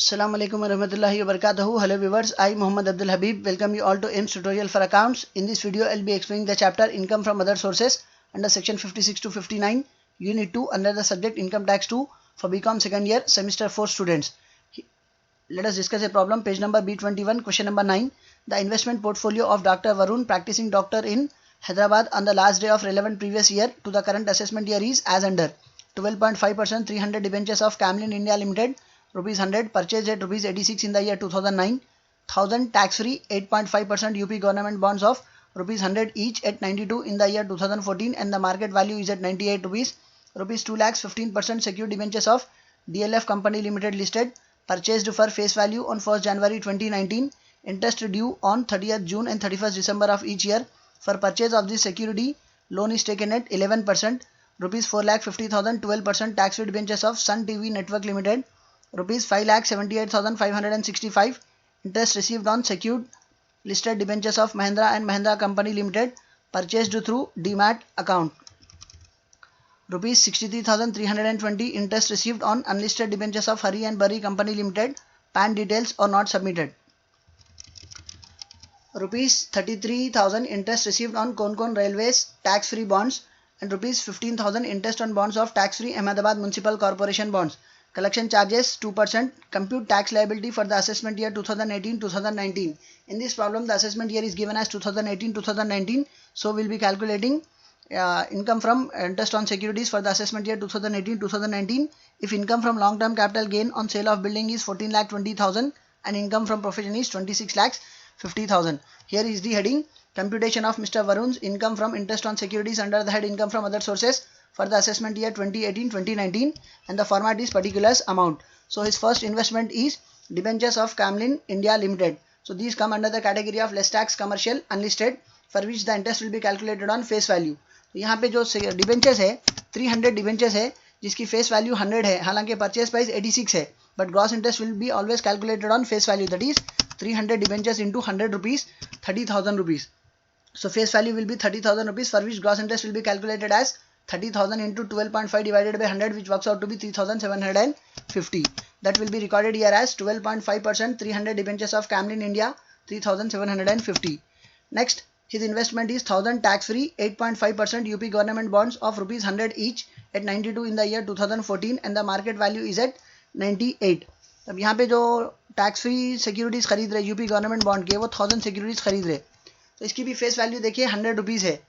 Assalamu alaikum warahmatullahi wabarakatuh. Hello viewers, I Muhammad Abdul Habib welcome you all to AIMS tutorial for accounts. In this video, I'll be explaining the chapter income from other sources under section 56 to 59, unit 2 under the subject income tax 2 for BCom second year semester 4 students. Let us discuss a problem, page number B21, question number 9. The investment portfolio of Dr. Varun, practicing doctor in Hyderabad on the last day of relevant previous year to the current assessment year is as under: 12.5% 300 debentures of Camlin India Limited rupees 100 purchased at rupees 86 in the year 2009, 1000 tax free 8.5% UP government bonds of rupees 100 each at 92 in the year 2014 and the market value is at 98 rupees, rupees 2 lakhs 15% secured debentures of DLF Company Limited listed purchased for face value on 1st January 2019, interest due on 30th June and 31st December of each year. For purchase of this security, loan is taken at 11%, rupees 4,50,000 12% tax free debentures of Sun TV Network Limited, rupees 5,78,565 interest received on secured listed debentures of Mahindra and Mahindra Company Limited purchased through Demat account, rupees 63,320 interest received on unlisted debentures of Hari and Bari Company Limited, PAN details are not submitted, rupees 33,000 interest received on Konkon Railways tax free bonds and rupees 15,000 interest on bonds of tax free Ahmedabad Municipal Corporation bonds. Collection charges 2%. Compute tax liability for the assessment year 2018-2019. In this problem, the assessment year is given as 2018-2019. So, we will be calculating income from interest on securities for the assessment year 2018-2019. If income from long-term capital gain on sale of building is 14,20,000 and income from profession is 26,50,000. Here is the heading: computation of Mr. Varun's income from interest on securities under the head income from other sources for the assessment year 2018-2019, and the format is particulars amount. So his first investment is debentures of Camlin India Limited. So these come under the category of less tax commercial unlisted for which the interest will be calculated on face value. तो यहाँ पे जो debentures है 300 debentures है जिसकी face value 100 है, हालांकि purchase price 86 है, but gross interest will be always calculated on face value, that is 300 debentures into 100 rupees 30,000 rupees. So face value will be 30,000 rupees for which gross interest will be calculated as 30,000 into 12.5 divided by 100, which works out to be 3,750. That will be recorded here as 12.5% 300 debentures of Camlin India 3,750. Next, his investment is 1,000 tax free 8.5% UP government bonds of rupees 100 each at 92 in the year 2014 and the market value is at 98. अब यहाँ पे जो tax free securities खरीद रहे UP government bond के, वो 1000 securities खरीद रहे, तो इसकी भी फेस वैल्यू देखिए 100 रुपीज़ है,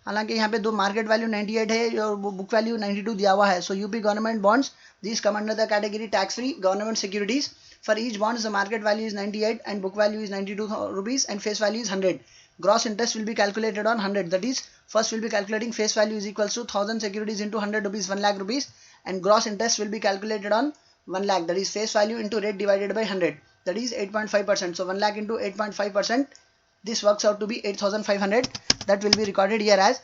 हालांकि यहाँ पे दो मार्केट वैल्यू 98 है और बुक वैल्यू 92 दिया हुआ है. So UP government bonds this come under the category tax free government securities. For each bonds the market value is 98 and book value is 92 rupees and face value is 100. Gross interest will be calculated on 100, that is first will be calculating face value is equals to 1000 securities into 100 rupees 1 lakh rupees and gross interest will be calculated on 1 lakh, that is face value into rate divided by 100, that is 8.5%. So 1 lakh into 8.5%, this works out to be 8,500. That will be recorded here as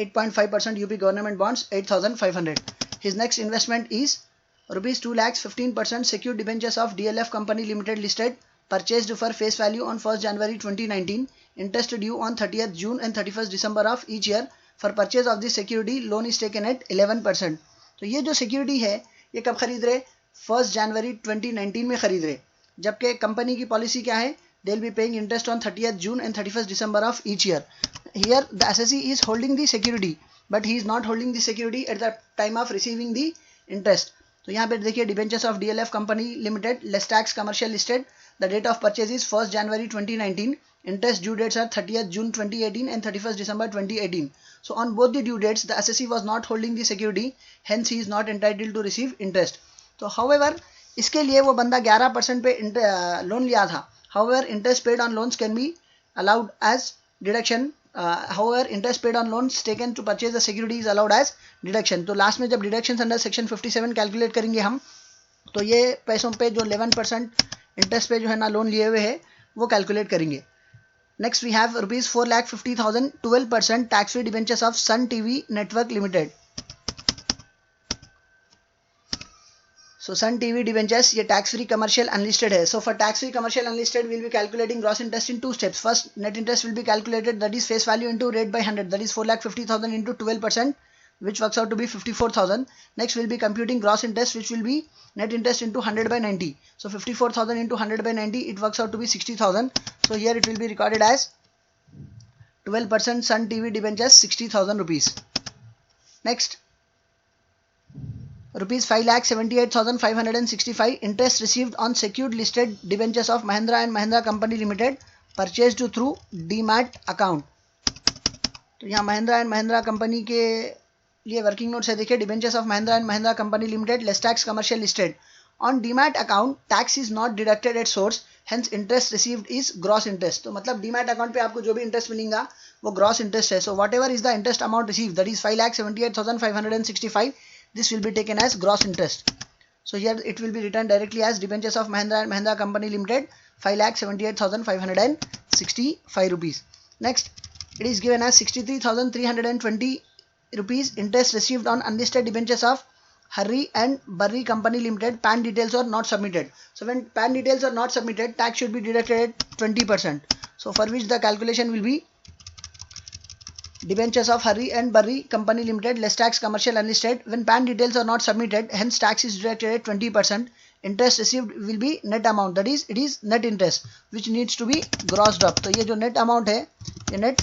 8.5% UP government bonds 8,500. His next investment is rupees 2 lakhs 15% secured debentures of DLF Company Limited listed purchased for face value on 1st January 2019, interest due on 30th June and 31st December of each year. For purchase of this security, loan is taken at 11%. तो ये जो security है ये कब खरीद रहे? 1st January 2019 में खरीद रहे, जबकि कंपनी की पॉलिसी क्या है? They will be paying interest on 30th June and 31st December of each year. Here the assessee is holding the security, but he is not holding the security at the time of receiving the interest. तो यहाँ पे देखिए debentures of DLF Company Limited less tax commercial listed. The date of purchase is 1st January 2019. Interest due dates are 30th June 2018 and 31st December 2018. So on both the due dates, the assessee was not holding the security, hence he is not entitled to receive interest. तो however इसके लिए वो बंदा 11% पे loan लिया था. However, interest paid on loans can be allowed as deduction. However, interest paid on loans taken to purchase the security is allowed as deduction. तो last में जब deductions under section 57 कैलकुलेट करेंगे हम, तो ये पैसों पे जो 11% इंटरेस्ट पे जो है ना लोन लिए हुए है वो कैलकुलेट करेंगे. Next we have rupees 4,50,000 12% tax free debentures of Sun TV network limited. So Sun TV debentures ये tax free commercial unlisted है. So for tax free commercial unlisted we will be calculating gross interest in two steps. First net interest will be calculated, that is face value into rate by 100, that is 4,50,000 into 12%, which works out to be 54,000. Next we'll be computing gross interest, which will be net interest into 100 by 90. So 54,000 into 100 by 90, it works out to be 60,000. So here it will be recorded as 12% Sun TV debentures, 60,000 rupees. Next, rupees 5,78,565 interest received on secured listed debentures of Mahindra and Mahindra Company Limited purchased through demat account. तो यहाँ Mahindra and Mahindra company के लिए working notes है. देखिए, debentures of Mahindra and Mahindra company limited less tax commercial listed on demat account, tax is not deducted at source, hence interest received is gross interest. तो मतलब demat account पे आपको जो भी इंटरेस्ट मिलेगा वो ग्रॉस इंटरेस्ट है. So what ever is the interest amount receive, that is 5,78,565, this will be taken as gross interest. So here it will be written directly as debentures of Mahindra and Mahindra Company Limited, 5,78,565 rupees. Next, it is given as 63,320 rupees interest received on unlisted debentures of Harry and Barry Company Limited. PAN details are not submitted. So when PAN details are not submitted, tax should be deducted at 20%. So for which the calculation will be debentures of Harry and Barry Company Limited less tax commercial unlisted. When PAN details are not submitted, hence tax is deducted at 20%. Interest received will be net amount, that is it is net interest which needs to be grossed up. तो ये जो net amount है ये net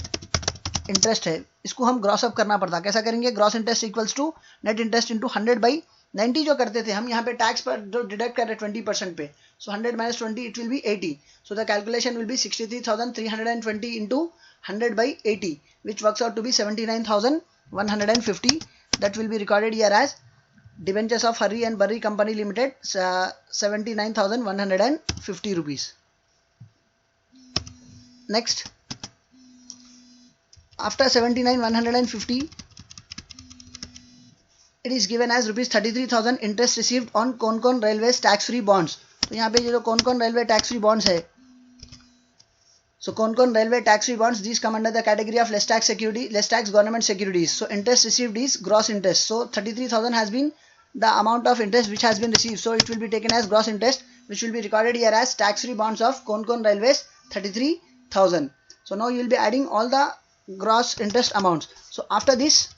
interest है, इसको हम gross up करना पड़ता. कैसा करेंगे? gross interest equals to net interest into 100 by 90 जो करते थे हम, यहाँ पे टैक्स पर जो डिडक्ट कर रहे 20% पे. सो 100 minus 20 it will be 80. So the calculation will be 63,320 into 100 by 80, which works out to be 79,150. That will be recorded here as debentures of Harry and Barry Company Limited, 79,150 rupees. Next, after 79,150, it is given as rupees 33,000 interest received on Konkan Railways tax free bonds. तो यहाँ पे ये जो Konkan Railway tax free bonds है, so Konkan Railway tax free bonds, these come under the category of less tax security, less tax government securities. So interest received is gross interest. So 33,000 has been the amount of interest which has been received. So it will be taken as gross interest, which will be recorded here as tax free bonds of Konkan Railways, 33,000. So now you will be adding all the gross interest amounts. So after this,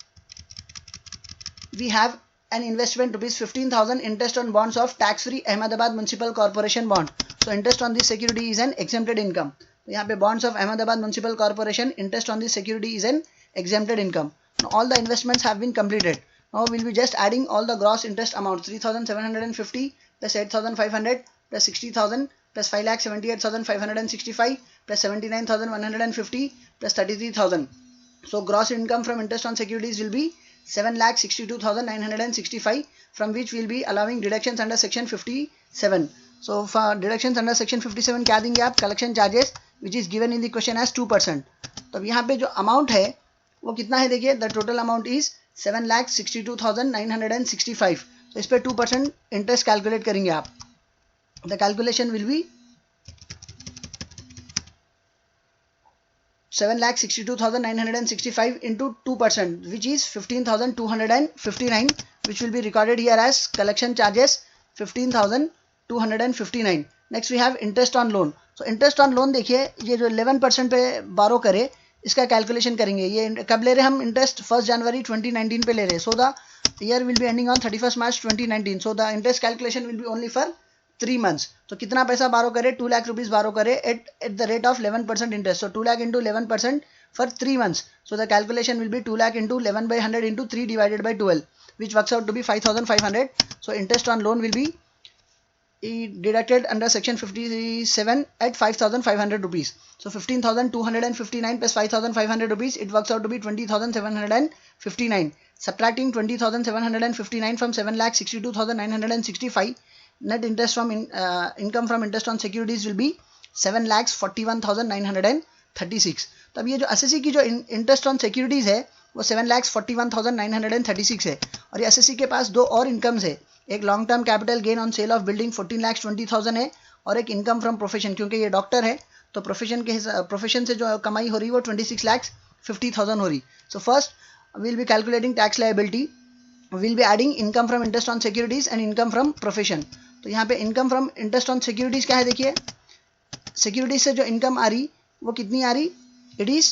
we have an investment rupees 15,000 interest on bonds of tax free Ahmedabad Municipal Corporation bond. So interest on this security is an exempted income. तो यहाँ पे bonds of Ahmedabad Municipal Corporation, interest on this security is an exempted income. Now all the investments have been completed. Now we'll be just adding all the gross interest amounts: 3,750 plus 8,500 plus 60,000 plus 5,78,565 plus 79,150 plus 33,000. So gross income from interest on securities will be 7,62,965, from which we will be allowing deductions under section 57. So for deductions under section 57 क्या देंगे आप? collection charges, which is given in the question as 2%. तो यहाँ पे जो amount है वो कितना है? देखिए, the total amount is 7,62,965. तो इस पे 2% interest calculate करेंगे आप. The calculation will be 7,62,965 into 2%, which is 15,259, which will be recorded here as collection charges 15,259. Next we have interest on loan. So interest on loan देखिए, ये जो 11% पे बारो करे इसका कैलकुलेशन करेंगे. ये कब ले रहे हम इंटरेस्ट? 1 जनवरी 2019 पे ले रहे. So the year will be ending on 31 March 2019. So the interest calculation will be only for 3 months. तो कितना पैसा बारो करे? 2 लाख रुपीज बारो करे at the rate of 11% interest. So 2 lakh into 11% for 3 months. So the calculation will be 2 lakh into 11 by 100 into 3 divided by 12, which works out to be 5,500. So interest on loan will be deducted under section 57 at 5,500 rupees. So 15,259 plus 5,500 rupees, it works out to be 20,759. Subtracting 20,759 from 7,62,965, net interest from income from interest on securities will be 7,41,936. तब ये जो SSC की जो interest on securities है वो 7,41,936 है. और ये एसएससी के पास दो और इनकम्स है. एक long term capital gain on sale of building 14,20,000 है, और एक इनकम फ्रॉम प्रोफेशन, क्योंकि ये डॉक्टर है तो प्रोफेशन से जो कमाई हो रही है वो 26,50,000 हो रही. So first we'll be calculating tax liability. We'll be adding income from interest on securities and income from profession. तो यहाँ पे income from interest on securities क्या है? देखिए, securities से जो income आ रही वो कितनी आ रही? It is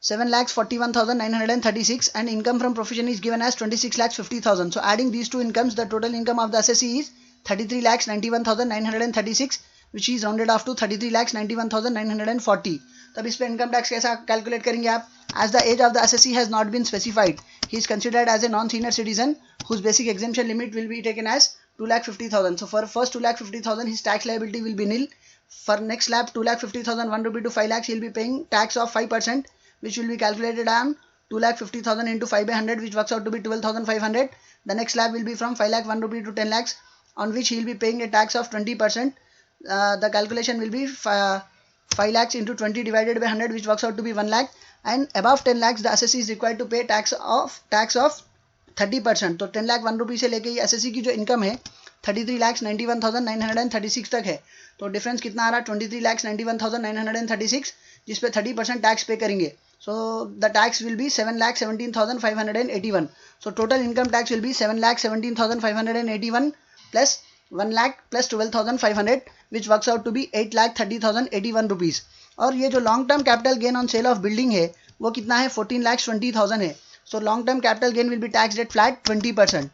7,41,936 and income from profession is given as 26,50,000. So adding these two incomes, the total income of the assessee is 33,91,936, which is rounded off to 33,91,940. तब इस पे इनकम टैक्स कैसा कैलकुलेट करेंगे आप? As the age of the assessee has not been specified, he is considered as a non-senior citizen whose basic exemption limit will be taken as 2,50,000. So for first 2,50,000 his tax liability will be nil. For next slab 2,50,000 1 rupee to 5 lakhs he will be paying tax of 5%, which will be calculated on 2,50,000 into 5 by 100, which works out to be 12,500. The next slab will be from 5 lakh 1 rupee to 10 lakhs, on which he will be paying a tax of 20%. The calculation will be 5 lakhs into 20 divided by 100, which works out to be 1 lakh. And above 10 lakhs the assessee is required to pay tax of 30%. तो 10 लाख 1 रुपी से लेके ये SSC की जो income है 33,91,936 तक है. तो डिफरेंस कितना आ रहा है? 23,91,936, जिस पे 30% टैक्स पे करेंगे. So the tax will be 7,17,581. So total income tax will be 7,17,581 plus 1 lakh plus 12,500, which works out to be 8,30,081 rupees. और ये जो long term capital gain on sale of building है वो कितना है? 14,20,000 है. So long term capital gain will be tax at flat 20%.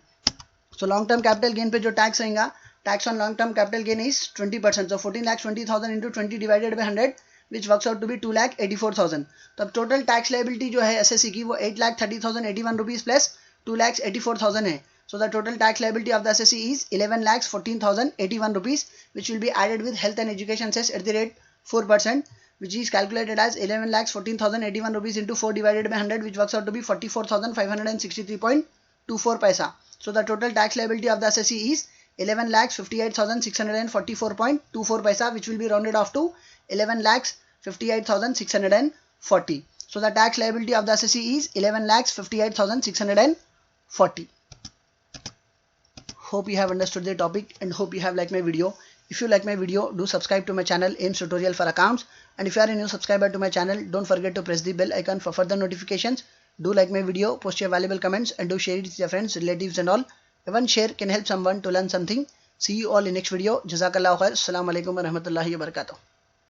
So long term capital gain पे जो टैक्स रहेगा, tax on long term capital gain is 20%. So 14,20,000 into 20 divided by 100, which works out to be 2,84,000. तो अब total tax liability जो है SSC की वो 8,30,081 rupees plus 2,84,000 है. So the total tax liability of the assessee is 11,14,081 rupees, which will be added with health and education cess at the rate 4%, which is calculated as 11,14,081 rupees into 4 divided by 100, which works out to be 44,563.24 paisa. So the total tax liability of the assessee is 11,58,644.24 paisa, which will be rounded off to 11,58,640. So the tax liability of the assessee is 11,58,640. Hope you have understood the topic and hope you have liked my video. If you like my video, do subscribe to my channel AIMS Tutorial for Accounts, and if you are a new subscriber to my channel, don't forget to press the bell icon for further notifications. Do like my video, post your valuable comments, and do share it with your friends, relatives and all. One share can help someone to learn something. See you all in next video. Jazakallah khair. Assalamu alaikum wa rahmatullahi wa barakatuh.